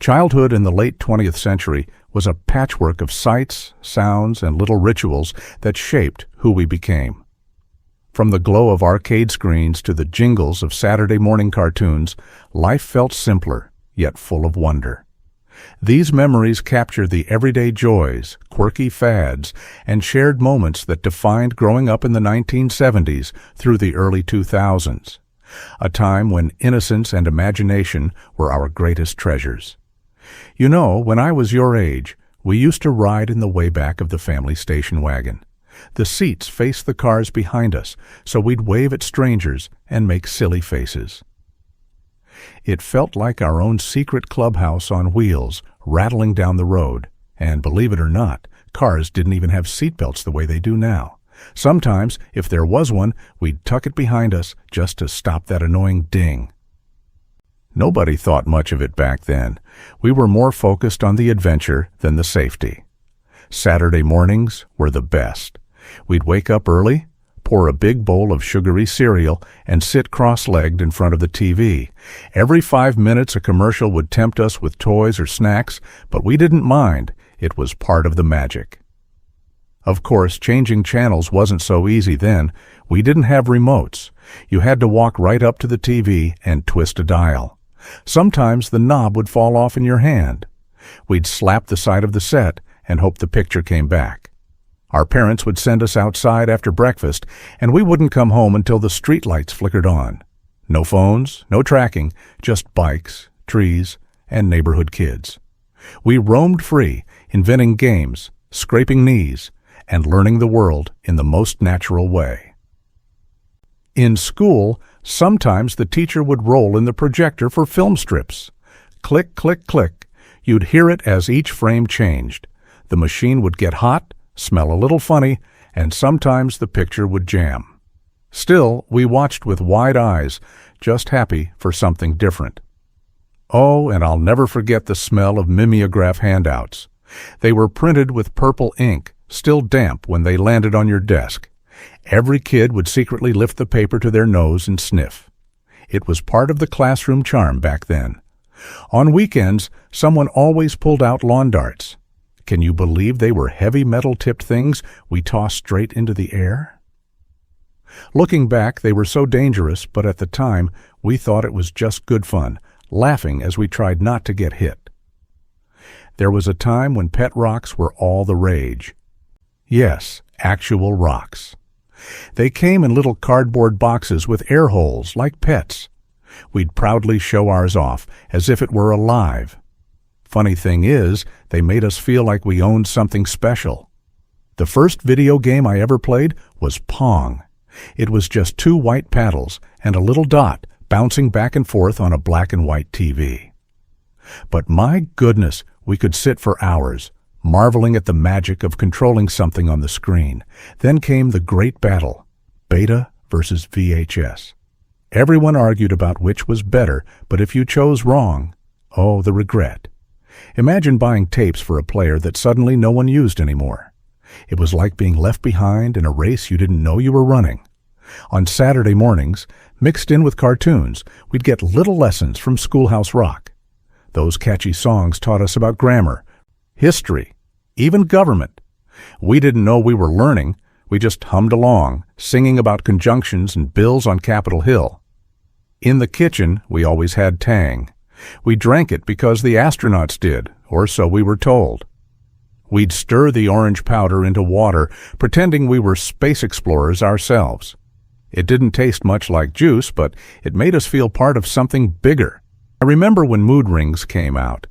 Childhood in the late 20th century was a patchwork of sights, sounds, and little rituals that shaped who we became. From the glow of arcade screens to the jingles of Saturday morning cartoons, life felt simpler, yet full of wonder. These memories capture the everyday joys, quirky fads, and shared moments that defined growing up in the 1970s through the early 2000s, a time when innocence and imagination were our greatest treasures. You know, when I was your age, we used to ride in the way back of the family station wagon. The seats faced the cars behind us, so we'd wave at strangers and make silly faces. It felt like our own secret clubhouse on wheels, rattling down the road. And believe it or not, cars didn't even have seatbelts the way they do now. Sometimes, if there was one, we'd tuck it behind us just to stop that annoying ding. Nobody thought much of it back then. We were more focused on the adventure than the safety. Saturday mornings were the best. We'd wake up early, pour a big bowl of sugary cereal, and sit cross-legged in front of the TV. Every 5 minutes a commercial would tempt us with toys or snacks, but we didn't mind. It was part of the magic. Of course, changing channels wasn't so easy then. We didn't have remotes. You had to walk right up to the TV and twist a dial. Sometimes the knob would fall off in your hand. We'd slap the side of the set and hope the picture came back. Our parents would send us outside after breakfast, and we wouldn't come home until the streetlights flickered on. No phones, no tracking, just bikes, trees, and neighborhood kids. We roamed free, inventing games, scraping knees, and learning the world in the most natural way. In school, sometimes the teacher would roll in the projector for film strips. Click, click, click. You'd hear it as each frame changed. The machine would get hot, smell a little funny, and sometimes the picture would jam. Still, we watched with wide eyes, just happy for something different. Oh, and I'll never forget the smell of mimeograph handouts. They were printed with purple ink, still damp when they landed on your desk. Every kid would secretly lift the paper to their nose and sniff. It was part of the classroom charm back then. On weekends, someone always pulled out lawn darts. Can you believe they were heavy metal-tipped things we tossed straight into the air? Looking back, they were so dangerous, but at the time, we thought it was just good fun, laughing as we tried not to get hit. There was a time when pet rocks were all the rage. Yes, actual rocks. They came in little cardboard boxes with air holes, like pets. We'd proudly show ours off, as if it were alive. Funny thing is, they made us feel like we owned something special. The first video game I ever played was Pong. It was just 2 white paddles and a little dot bouncing back and forth on a black and white TV. But my goodness, we could sit for hours, marveling at the magic of controlling something on the screen. Then came the great battle, Beta versus VHS. Everyone argued about which was better, but if you chose wrong, oh, the regret. Imagine buying tapes for a player that suddenly no one used anymore. It was like being left behind in a race you didn't know you were running. On Saturday mornings, mixed in with cartoons, we'd get little lessons from Schoolhouse Rock. Those catchy songs taught us about grammar, history, even government. We didn't know we were learning. We just hummed along, singing about conjunctions and bills on Capitol Hill. In the kitchen, we always had Tang. We drank it because the astronauts did, or so we were told. We'd stir the orange powder into water, pretending we were space explorers ourselves. It didn't taste much like juice, but it made us feel part of something bigger. I remember when mood rings came out.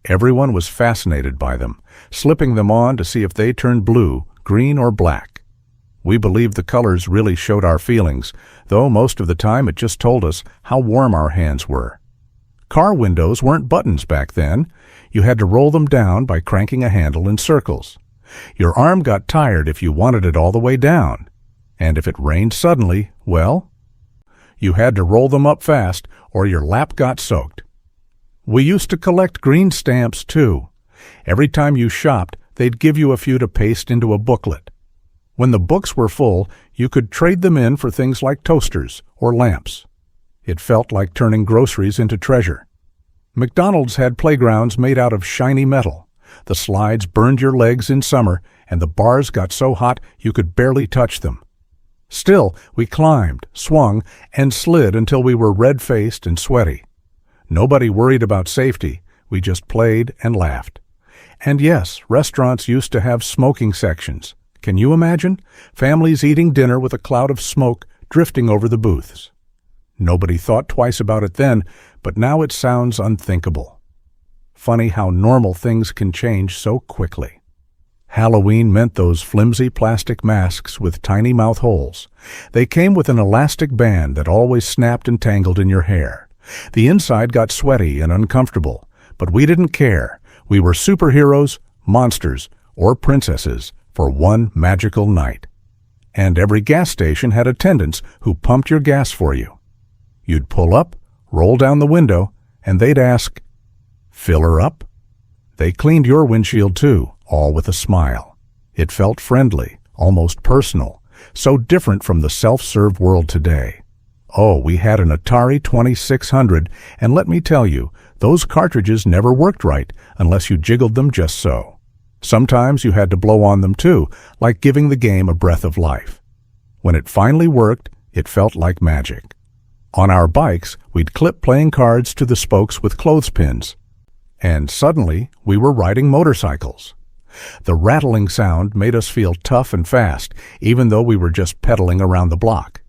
Everyone was fascinated by them, slipping them on to see if they turned blue, green, or black. We believed the colors really showed our feelings, though most of the time it just told us how warm our hands were. Car windows weren't buttons back then. You had to roll them down by cranking a handle in circles. Your arm got tired if you wanted it all the way down. And if it rained suddenly, well, you had to roll them up fast or your lap got soaked. We used to collect green stamps too. Every time you shopped, they'd give you a few to paste into a booklet. When the books were full, you could trade them in for things like toasters or lamps. It felt like turning groceries into treasure. McDonald's had playgrounds made out of shiny metal. The slides burned your legs in summer, and the bars got so hot you could barely touch them. Still, we climbed, swung, and slid until we were red-faced and sweaty. Nobody worried about safety. We just played and laughed. And yes, restaurants used to have smoking sections. Can you imagine? Families eating dinner with a cloud of smoke drifting over the booths. Nobody thought twice about it then, but now it sounds unthinkable. Funny how normal things can change so quickly. Halloween meant those flimsy plastic masks with tiny mouth holes. They came with an elastic band that always snapped and tangled in your hair. The inside got sweaty and uncomfortable, but we didn't care. We were superheroes, monsters, or princesses for one magical night. And every gas station had attendants who pumped your gas for you. You'd pull up, roll down the window, and they'd ask, "Fill her up?" They cleaned your windshield too, all with a smile. It felt friendly, almost personal, so different from the self-serve world today. Oh, we had an Atari 2600, and let me tell you, those cartridges never worked right unless you jiggled them just so. Sometimes you had to blow on them too, like giving the game a breath of life. When it finally worked, it felt like magic. On our bikes, we'd clip playing cards to the spokes with clothespins. And suddenly, we were riding motorcycles. The rattling sound made us feel tough and fast, even though we were just pedaling around the block.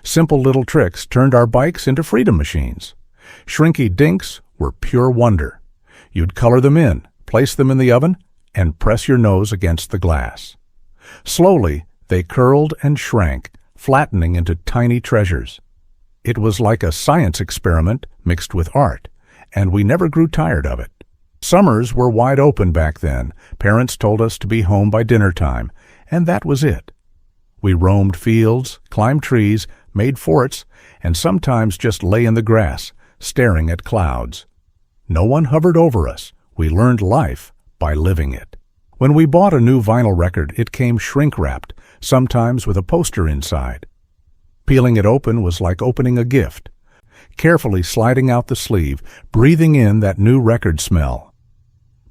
Simple little tricks turned our bikes into freedom machines. Shrinky dinks were pure wonder. You'd color them in, place them in the oven, and press your nose against the glass. Slowly, they curled and shrank, flattening into tiny treasures. It was like a science experiment mixed with art, and we never grew tired of it. Summers were wide open back then. Parents told us to be home by dinner time, and that was it. We roamed fields, climbed trees, made forts, and sometimes just lay in the grass, staring at clouds. No one hovered over us. We learned life by living it. When we bought a new vinyl record, it came shrink-wrapped, sometimes with a poster inside. Peeling it open was like opening a gift. Carefully sliding out the sleeve, breathing in that new record smell.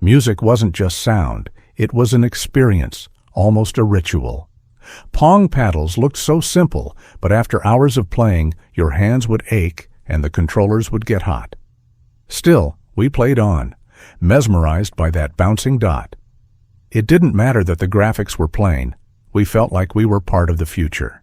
Music wasn't just sound, it was an experience, almost a ritual. Pong paddles looked so simple, but after hours of playing, your hands would ache and the controllers would get hot. Still, we played on, mesmerized by that bouncing dot. It didn't matter that the graphics were plain. We felt like we were part of the future.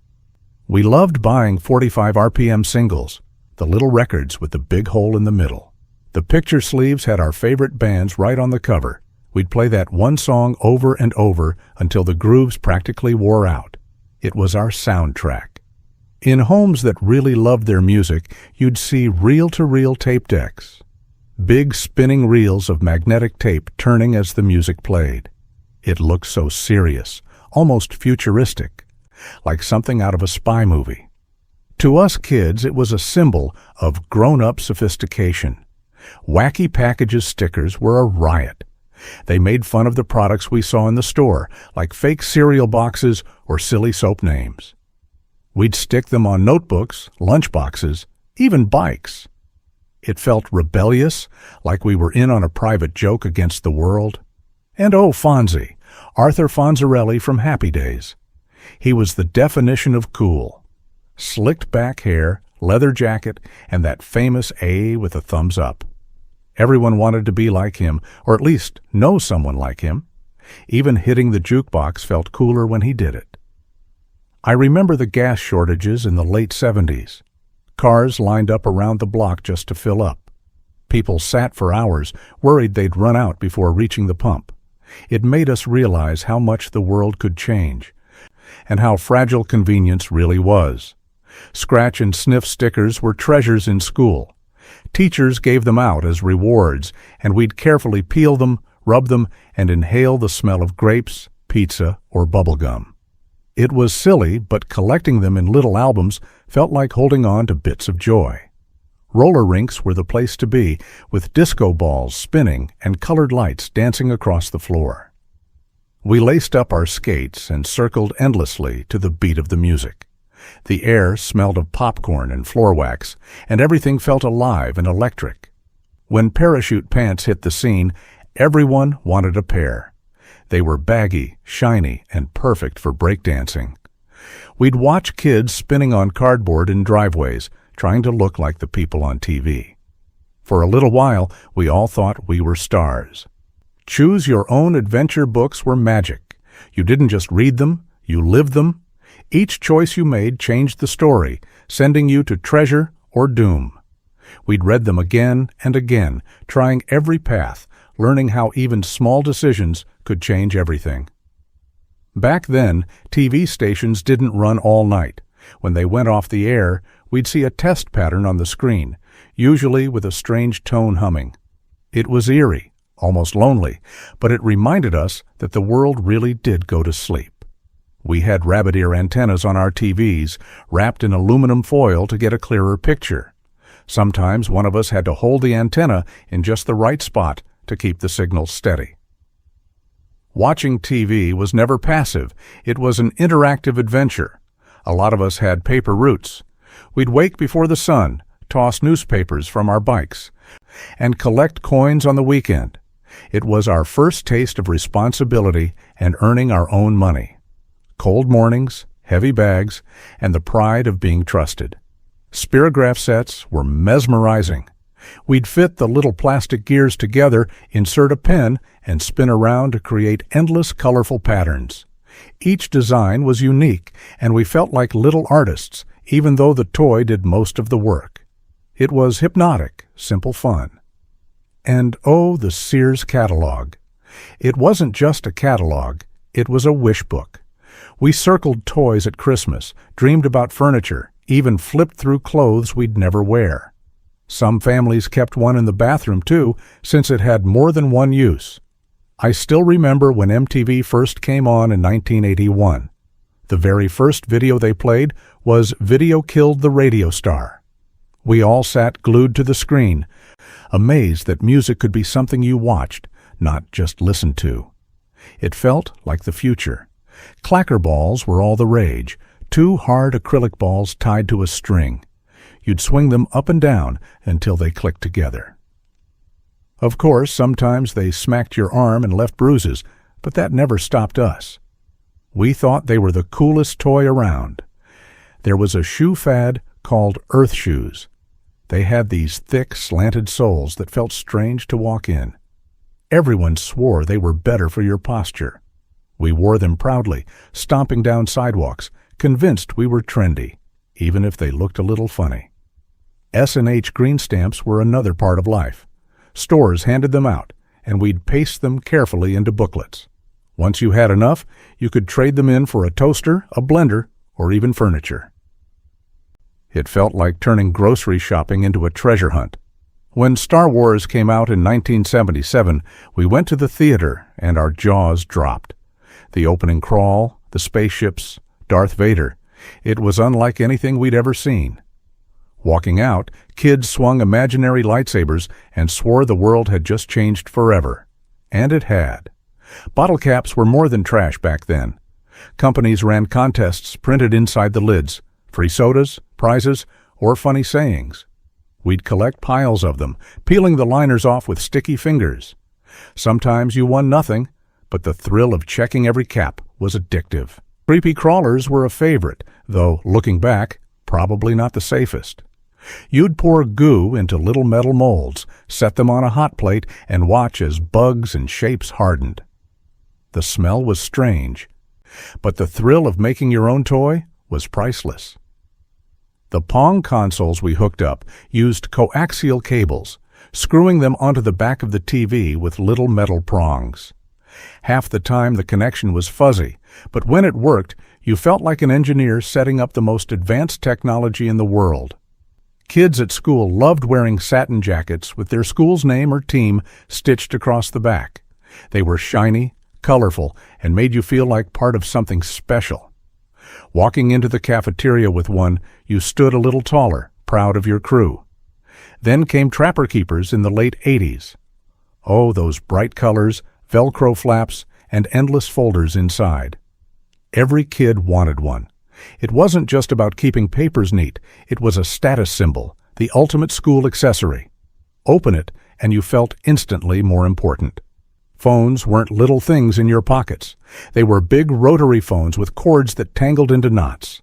We loved buying 45 RPM singles, the little records with the big hole in the middle. The picture sleeves had our favorite bands right on the cover. We'd play that one song over and over until the grooves practically wore out. It was our soundtrack. In homes that really loved their music, you'd see reel-to-reel tape decks. Big spinning reels of magnetic tape turning as the music played. It looked so serious, almost futuristic, like something out of a spy movie. To us kids, it was a symbol of grown-up sophistication. Wacky Packages stickers were a riot. They made fun of the products we saw in the store, like fake cereal boxes or silly soap names. We'd stick them on notebooks, lunch boxes, even bikes. It felt rebellious, like we were in on a private joke against the world. And oh, Fonzie, Arthur Fonzarelli from Happy Days. He was the definition of cool. Slicked back hair, leather jacket, and that famous A with a thumbs up. Everyone wanted to be like him, or at least know someone like him. Even hitting the jukebox felt cooler when he did it. I remember the gas shortages in the late 70s. Cars lined up around the block just to fill up. People sat for hours, worried they'd run out before reaching the pump. It made us realize how much the world could change, and how fragile convenience really was. Scratch and sniff stickers were treasures in school. Teachers gave them out as rewards, and we'd carefully peel them, rub them, and inhale the smell of grapes, pizza, or bubble gum. It was silly, but collecting them in little albums felt like holding on to bits of joy. Roller rinks were the place to be, with disco balls spinning and colored lights dancing across the floor. We laced up our skates and circled endlessly to the beat of the music. The air smelled of popcorn and floor wax, and everything felt alive and electric. When parachute pants hit the scene, everyone wanted a pair. They were baggy, shiny, and perfect for breakdancing. We'd watch kids spinning on cardboard in driveways, trying to look like the people on TV. For a little while, we all thought we were stars. Choose Your Own Adventure books were magic. You didn't just read them, you lived them. Each choice you made changed the story, sending you to treasure or doom. We'd read them again and again, trying every path, learning how even small decisions could change everything. Back then, TV stations didn't run all night. When they went off the air, we'd see a test pattern on the screen, usually with a strange tone humming. It was eerie, almost lonely, but it reminded us that the world really did go to sleep. We had rabbit ear antennas on our TVs, wrapped in aluminum foil to get a clearer picture. Sometimes one of us had to hold the antenna in just the right spot to keep the signal steady. Watching TV was never passive. It was an interactive adventure. A lot of us had paper routes. We'd wake before the sun, toss newspapers from our bikes, and collect coins on the weekend. It was our first taste of responsibility and earning our own money. Cold mornings, heavy bags, and the pride of being trusted. Spirograph sets were mesmerizing. We'd fit the little plastic gears together, insert a pen, and spin around to create endless colorful patterns. Each design was unique, and we felt like little artists, even though the toy did most of the work. It was hypnotic, simple fun. And oh, the Sears catalog. It wasn't just a catalog, it was a wish book. We circled toys at Christmas, dreamed about furniture, even flipped through clothes we'd never wear. Some families kept one in the bathroom too, since it had more than one use. I still remember when MTV first came on in 1981. The very first video they played was Video Killed the Radio Star. We all sat glued to the screen, amazed that music could be something you watched, not just listened to. It felt like the future. Clacker balls were all the rage, 2 hard acrylic balls tied to a string. You'd swing them up and down until they clicked together. Of course, sometimes they smacked your arm and left bruises, but that never stopped us. We thought they were the coolest toy around. There was a shoe fad called Earth shoes. They had these thick, slanted soles that felt strange to walk in. Everyone swore they were better for your posture. We wore them proudly, stomping down sidewalks, convinced we were trendy, even if they looked a little funny. S&H green stamps were another part of life. Stores handed them out, and we'd paste them carefully into booklets. Once you had enough, you could trade them in for a toaster, a blender, or even furniture. It felt like turning grocery shopping into a treasure hunt. When Star Wars came out in 1977, we went to the theater and our jaws dropped. The opening crawl, the spaceships, Darth Vader. It was unlike anything we'd ever seen. Walking out, kids swung imaginary lightsabers and swore the world had just changed forever. And it had. Bottle caps were more than trash back then. Companies ran contests printed inside the lids, free sodas, prizes, or funny sayings. We'd collect piles of them, peeling the liners off with sticky fingers. Sometimes you won nothing, but the thrill of checking every cap was addictive. Creepy crawlers were a favorite, though, looking back, probably not the safest. You'd pour goo into little metal molds, set them on a hot plate, and watch as bugs and shapes hardened. The smell was strange, but the thrill of making your own toy was priceless. The Pong consoles we hooked up used coaxial cables, screwing them onto the back of the TV with little metal prongs. Half the time the connection was fuzzy, but when it worked, you felt like an engineer setting up the most advanced technology in the world. Kids at school loved wearing satin jackets with their school's name or team stitched across the back. They were shiny, colorful, and made you feel like part of something special. Walking into the cafeteria with one, you stood a little taller, proud of your crew. Then came Trapper Keepers in the late 80s. Oh, those bright colors, Velcro flaps, and endless folders inside. Every kid wanted one. It wasn't just about keeping papers neat, it was a status symbol, the ultimate school accessory. Open it, and you felt instantly more important. Phones weren't little things in your pockets. They were big rotary phones with cords that tangled into knots.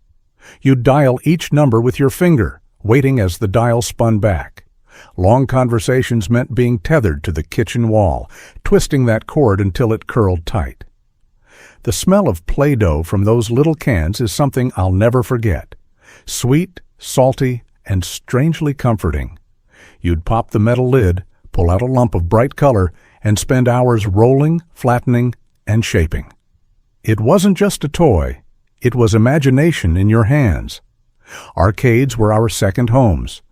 You'd dial each number with your finger, waiting as the dial spun back. Long conversations meant being tethered to the kitchen wall, twisting that cord until it curled tight. The smell of Play-Doh from those little cans is something I'll never forget. Sweet, salty, and strangely comforting. You'd pop the metal lid, pull out a lump of bright color, and spend hours rolling, flattening, and shaping. It wasn't just a toy. It was imagination in your hands. Arcades were our second homes.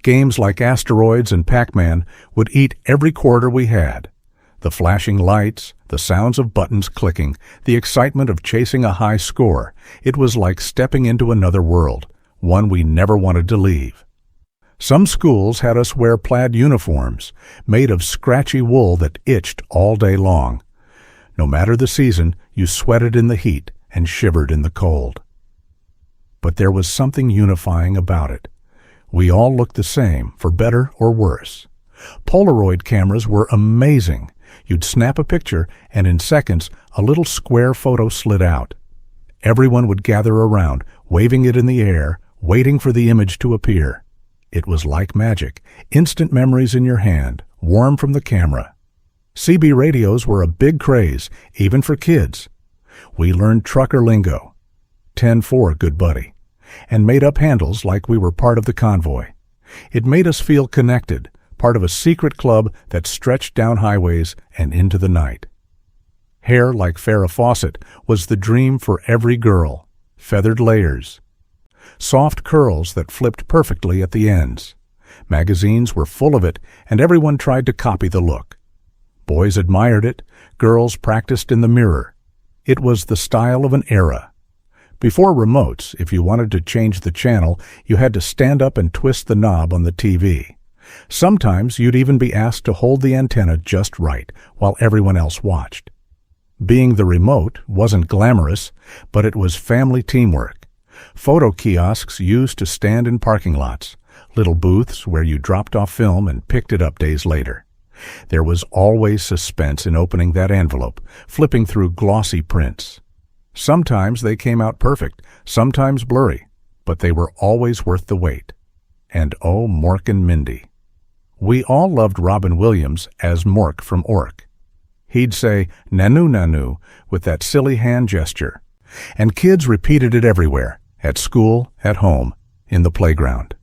Games like Asteroids and Pac-Man would eat every quarter we had. The flashing lights, the sounds of buttons clicking, the excitement of chasing a high score. It was like stepping into another world, one we never wanted to leave. Some schools had us wear plaid uniforms, made of scratchy wool that itched all day long. No matter the season, you sweated in the heat and shivered in the cold. But there was something unifying about it. We all looked the same, for better or worse. Polaroid cameras were amazing. You'd snap a picture, and in seconds, a little square photo slid out. Everyone would gather around, waving it in the air, waiting for the image to appear. It was like magic, instant memories in your hand, warm from the camera. CB radios were a big craze, even for kids. We learned trucker lingo, 10-4, good buddy, and made up handles like we were part of the convoy. It made us feel connected, part of a secret club that stretched down highways and into the night. Hair like Farrah Fawcett was the dream for every girl, feathered layers. Soft curls that flipped perfectly at the ends. Magazines were full of it, and everyone tried to copy the look. Boys admired it, girls practiced in the mirror. It was the style of an era. Before remotes, if you wanted to change the channel, you had to stand up and twist the knob on the TV. Sometimes you'd even be asked to hold the antenna just right while everyone else watched. Being the remote wasn't glamorous, but it was family teamwork. Photo kiosks used to stand in parking lots, little booths where you dropped off film and picked it up days later. There was always suspense in opening that envelope, flipping through glossy prints. Sometimes they came out perfect, sometimes blurry, but they were always worth the wait. And oh, Mork and Mindy. We all loved Robin Williams as Mork from Ork. He'd say, "Nanu, Nanu," with that silly hand gesture. And kids repeated it everywhere, at school, at home, in the playground.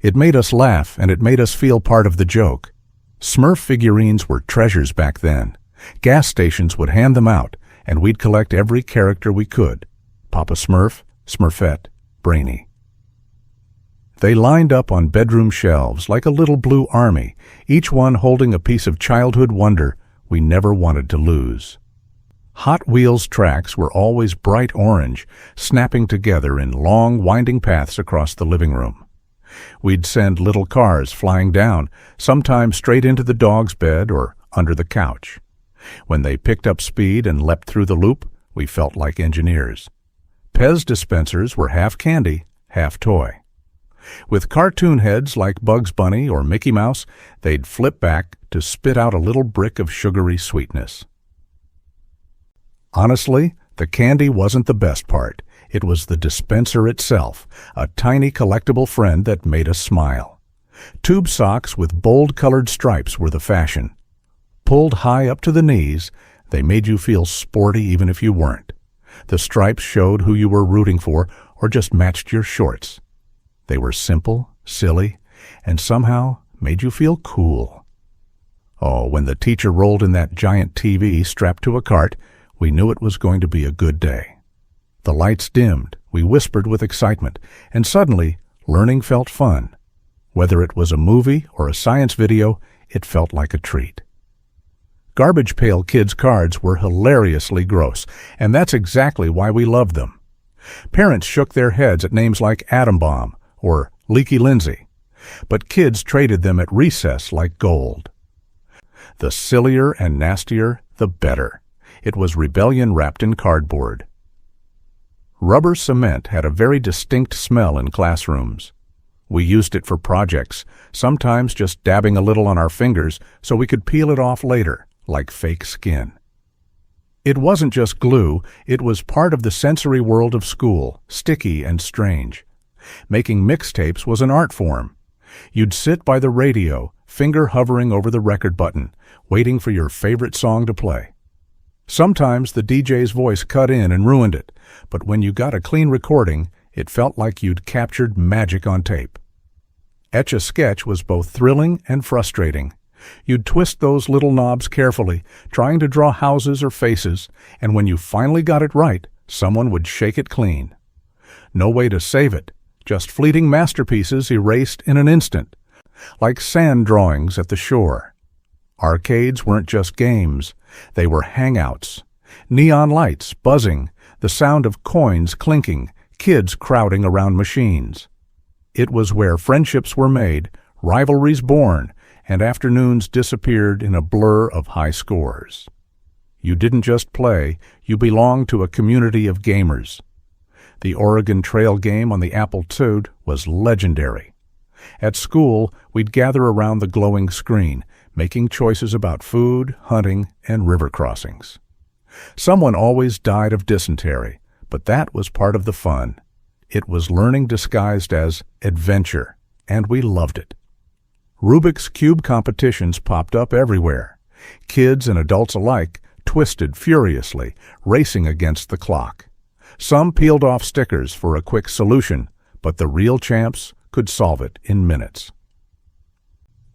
It made us laugh, and it made us feel part of the joke. Smurf figurines were treasures back then. Gas stations would hand them out, and we'd collect every character we could. Papa Smurf, Smurfette, Brainy. They lined up on bedroom shelves like a little blue army, each one holding a piece of childhood wonder we never wanted to lose. Hot Wheels tracks were always bright orange, snapping together in long, winding paths across the living room. We'd send little cars flying down, sometimes straight into the dog's bed or under the couch. When they picked up speed and leapt through the loop, we felt like engineers. Pez dispensers were half candy, half toy. With cartoon heads like Bugs Bunny or Mickey Mouse, they'd flip back to spit out a little brick of sugary sweetness. Honestly, the candy wasn't the best part. It was the dispenser itself, a tiny collectible friend that made us smile. Tube socks with bold-colored stripes were the fashion. Pulled high up to the knees, they made you feel sporty even if you weren't. The stripes showed who you were rooting for or just matched your shorts. They were simple, silly, and somehow made you feel cool. Oh, when the teacher rolled in that giant TV strapped to a cart, we knew it was going to be a good day. The lights dimmed, we whispered with excitement, and suddenly, learning felt fun. Whether it was a movie or a science video, it felt like a treat. Garbage Pail Kids cards were hilariously gross, and that's exactly why we loved them. Parents shook their heads at names like Atom Bomb or Leaky Lindsay, but kids traded them at recess like gold. The sillier and nastier, the better. It was rebellion wrapped in cardboard. Rubber cement had a very distinct smell in classrooms. We used it for projects, sometimes just dabbing a little on our fingers so we could peel it off later, like fake skin. It wasn't just glue, it was part of the sensory world of school, sticky and strange. Making mixtapes was an art form. You'd sit by the radio, finger hovering over the record button, waiting for your favorite song to play. Sometimes the DJ's voice cut in and ruined it, but when you got a clean recording, it felt like you'd captured magic on tape. Etch-a-Sketch was both thrilling and frustrating. You'd twist those little knobs carefully, trying to draw houses or faces, and when you finally got it right, someone would shake it clean. No way to save it, just fleeting masterpieces erased in an instant, like sand drawings at the shore. Arcades weren't just games, they were hangouts. Neon lights buzzing, the sound of coins clinking, kids crowding around machines. It was where friendships were made, rivalries born, and afternoons disappeared in a blur of high scores. You didn't just play, you belonged to a community of gamers. The Oregon Trail game on the Apple II was legendary. At school, we'd gather around the glowing screen, making choices about food, hunting, and river crossings. Someone always died of dysentery, but that was part of the fun. It was learning disguised as adventure, and we loved it. Rubik's Cube competitions popped up everywhere. Kids and adults alike twisted furiously, racing against the clock. Some peeled off stickers for a quick solution, but the real champs could solve it in minutes.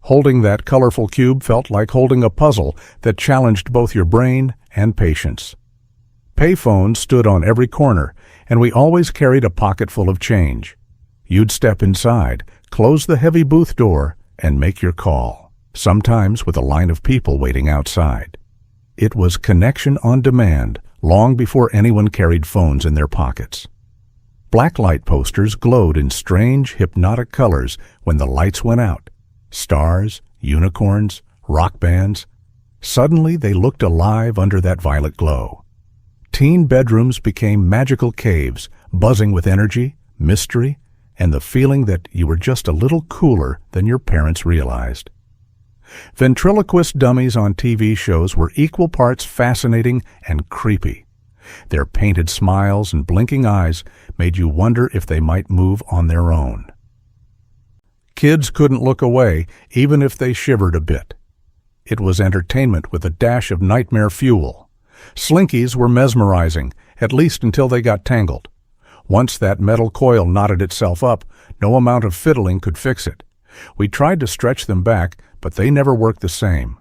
Holding that colorful cube felt like holding a puzzle that challenged both your brain and patience. Payphones stood on every corner, and we always carried a pocket full of change. You'd step inside, close the heavy booth door, and make your call, sometimes with a line of people waiting outside. It was connection on demand, long before anyone carried phones in their pockets. Blacklight posters glowed in strange, hypnotic colors when the lights went out. Stars, unicorns, rock bands. Suddenly they looked alive under that violet glow. Teen bedrooms became magical caves, buzzing with energy, mystery, and the feeling that you were just a little cooler than your parents realized. Ventriloquist dummies on TV shows were equal parts fascinating and creepy. Their painted smiles and blinking eyes made you wonder if they might move on their own. Kids couldn't look away, even if they shivered a bit. It was entertainment with a dash of nightmare fuel. Slinkies were mesmerizing, at least until they got tangled. Once that metal coil knotted itself up, no amount of fiddling could fix it. We tried to stretch them back, but they never worked the same.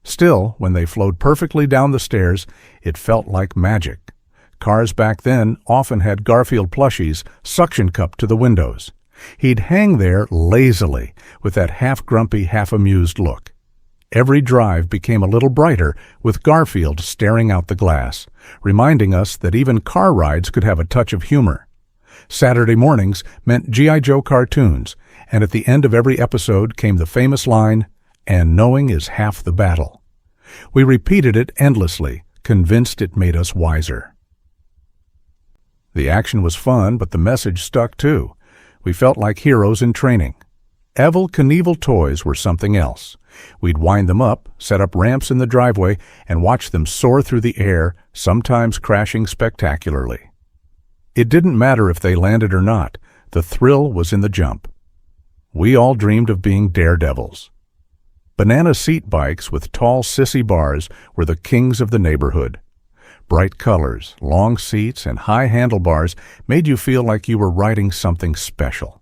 Still, when they flowed perfectly down the stairs, it felt like magic. Cars back then often had Garfield plushies suction cupped to the windows. He'd hang there lazily, with that half-grumpy, half-amused look. Every drive became a little brighter with Garfield staring out the glass, reminding us that even car rides could have a touch of humor. Saturday mornings meant G.I. Joe cartoons, and at the end of every episode came the famous line, "And knowing is half the battle." We repeated it endlessly, convinced it made us wiser. The action was fun, but the message stuck too. We felt like heroes in training. Evel Knievel toys were something else. We'd wind them up, set up ramps in the driveway, and watch them soar through the air, sometimes crashing spectacularly. It didn't matter if they landed or not. The thrill was in the jump. We all dreamed of being daredevils. Banana seat bikes with tall sissy bars were the kings of the neighborhood. Bright colors, long seats, and high handlebars made you feel like you were riding something special.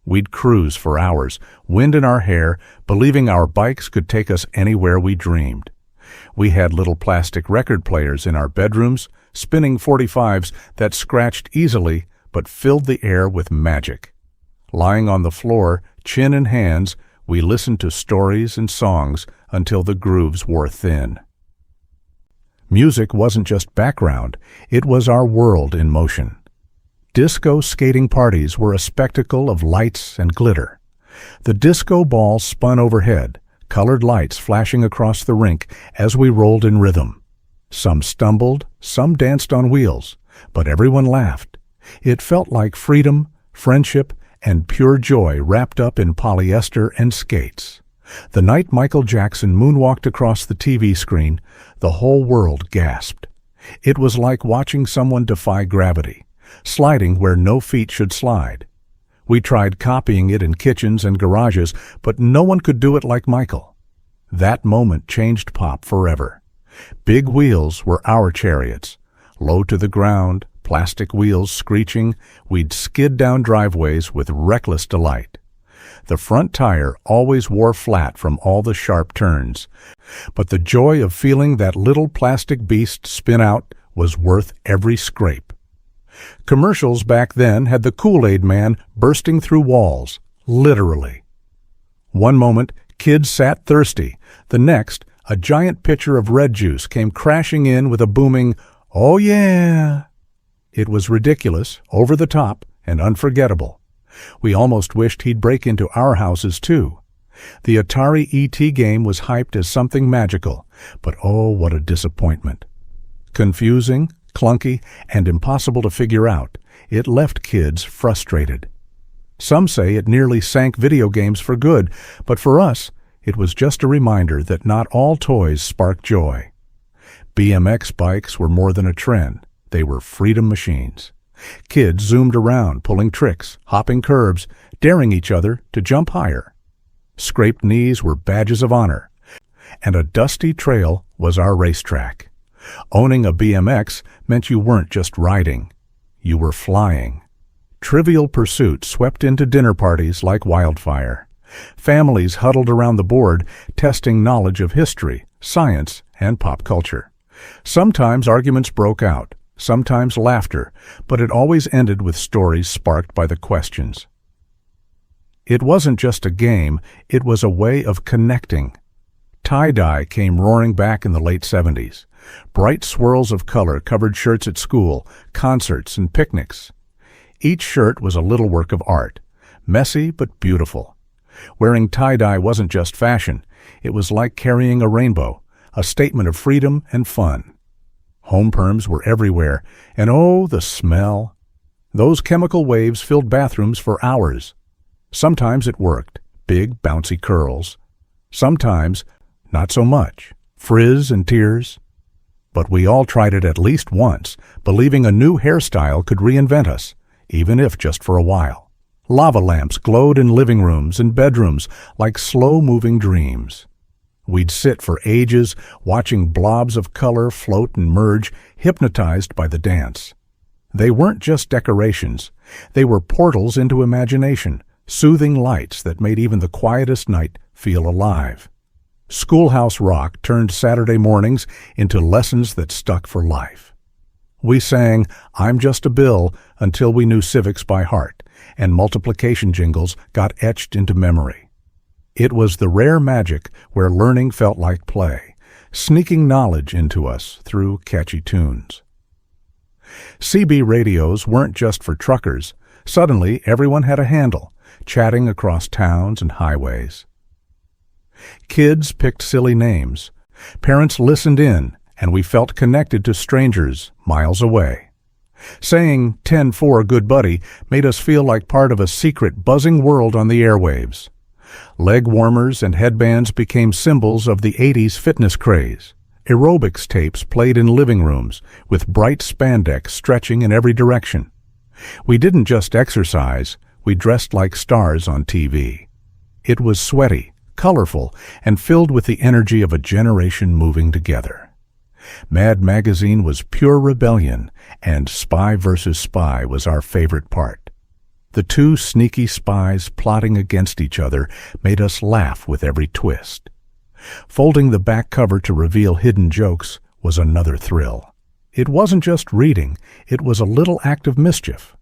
We'd cruise for hours, wind in our hair, believing our bikes could take us anywhere we dreamed. We had little plastic record players in our bedrooms, spinning 45s that scratched easily but filled the air with magic. Lying on the floor, chin in hands, we listened to stories and songs until the grooves wore thin. Music wasn't just background, it was our world in motion. Disco skating parties were a spectacle of lights and glitter. The disco ball spun overhead, colored lights flashing across the rink as we rolled in rhythm. Some stumbled, some danced on wheels, but everyone laughed. It felt like freedom, friendship, and pure joy wrapped up in polyester and skates. The night Michael Jackson moonwalked across the TV screen, the whole world gasped. It was like watching someone defy gravity, sliding where no feet should slide. We tried copying it in kitchens and garages, but no one could do it like Michael. That moment changed pop forever. Big wheels were our chariots. Low to the ground, plastic wheels screeching, we'd skid down driveways with reckless delight. The front tire always wore flat from all the sharp turns, but the joy of feeling that little plastic beast spin out was worth every scrape. Commercials back then had the Kool-Aid man bursting through walls, literally. One moment, kids sat thirsty. The next, a giant pitcher of red juice came crashing in with a booming, "Oh yeah!" It was ridiculous, over the top, and unforgettable. We almost wished he'd break into our houses too. The Atari E.T. game was hyped as something magical, but oh, what a disappointment. Confusing, clunky, and impossible to figure out, it left kids frustrated. Some say it nearly sank video games for good, but for us, it was just a reminder that not all toys spark joy. BMX bikes were more than a trend. They were freedom machines. Kids zoomed around, pulling tricks, hopping curbs, daring each other to jump higher. Scraped knees were badges of honor, and a dusty trail was our racetrack. Owning a BMX meant you weren't just riding. You were flying. Trivial pursuits swept into dinner parties like wildfire. Families huddled around the board, testing knowledge of history, science, and pop culture. Sometimes arguments broke out, sometimes laughter, but it always ended with stories sparked by the questions. It wasn't just a game, it was a way of connecting. Tie-dye came roaring back in the late 70s. Bright swirls of color covered shirts at school, concerts, and picnics. Each shirt was a little work of art, messy but beautiful. Wearing tie-dye wasn't just fashion, it was like carrying a rainbow, a statement of freedom and fun. Home perms were everywhere, and oh, the smell. Those chemical waves filled bathrooms for hours. Sometimes it worked, big, bouncy curls. Sometimes, not so much, frizz and tears. But we all tried it at least once, believing a new hairstyle could reinvent us, even if just for a while. Lava lamps glowed in living rooms and bedrooms like slow-moving dreams. We'd sit for ages, watching blobs of color float and merge, hypnotized by the dance. They weren't just decorations. They were portals into imagination, soothing lights that made even the quietest night feel alive. Schoolhouse rock turned Saturday mornings into lessons that stuck for life. We sang "I'm Just a Bill" until we knew civics by heart, and multiplication jingles got etched into memory. It was the rare magic where learning felt like play, sneaking knowledge into us through catchy tunes. CB radios weren't just for truckers. Suddenly, everyone had a handle, chatting across towns and highways. Kids picked silly names. Parents listened in, and we felt connected to strangers miles away. Saying 10-4 good buddy made us feel like part of a secret buzzing world on the airwaves. Leg warmers and headbands became symbols of the 80s fitness craze. Aerobics tapes played in living rooms, with bright spandex stretching in every direction. We didn't just exercise, we dressed like stars on TV. It was sweaty, colorful, and filled with the energy of a generation moving together. Mad Magazine was pure rebellion, and Spy vs. Spy was our favorite part. The two sneaky spies plotting against each other made us laugh with every twist. Folding the back cover to reveal hidden jokes was another thrill. It wasn't just reading, it was a little act of mischief.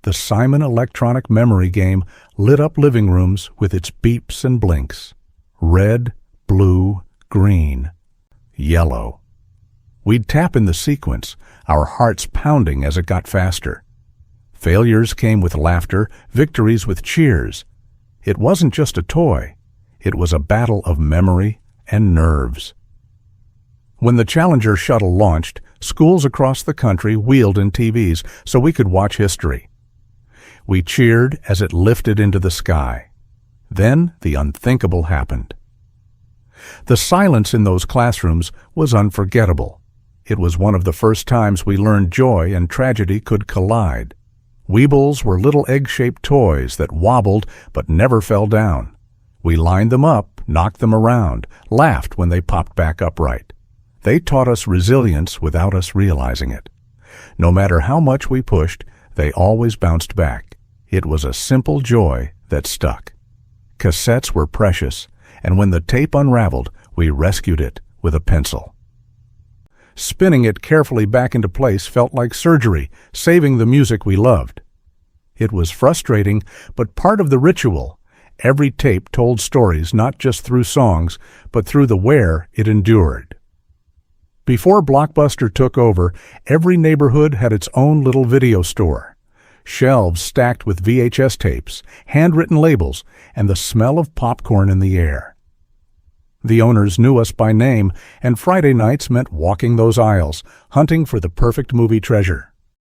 The Simon electronic memory game lit up living rooms with its beeps and blinks. Red, blue, green, yellow. We'd tap in the sequence, our hearts pounding as it got faster. Failures came with laughter, victories with cheers. It wasn't just a toy. It was a battle of memory and nerves. When the Challenger shuttle launched, schools across the country wheeled in TVs so we could watch history. We cheered as it lifted into the sky. Then the unthinkable happened. The silence in those classrooms was unforgettable. It was one of the first times we learned joy and tragedy could collide. Weebles were little egg-shaped toys that wobbled but never fell down. We lined them up, knocked them around, laughed when they popped back upright. They taught us resilience without us realizing it. No matter how much we pushed, they always bounced back. It was a simple joy that stuck. Cassettes were precious, and when the tape unraveled, we rescued it with a pencil. Spinning it carefully back into place felt like surgery, saving the music we loved. It was frustrating, but part of the ritual. Every tape told stories not just through songs, but through the wear it endured. Before Blockbuster took over, every neighborhood had its own little video store. Shelves stacked with VHS tapes, handwritten labels, and the smell of popcorn in the air. The owners knew us by name, and Friday nights meant walking those aisles, hunting for the perfect movie treasure.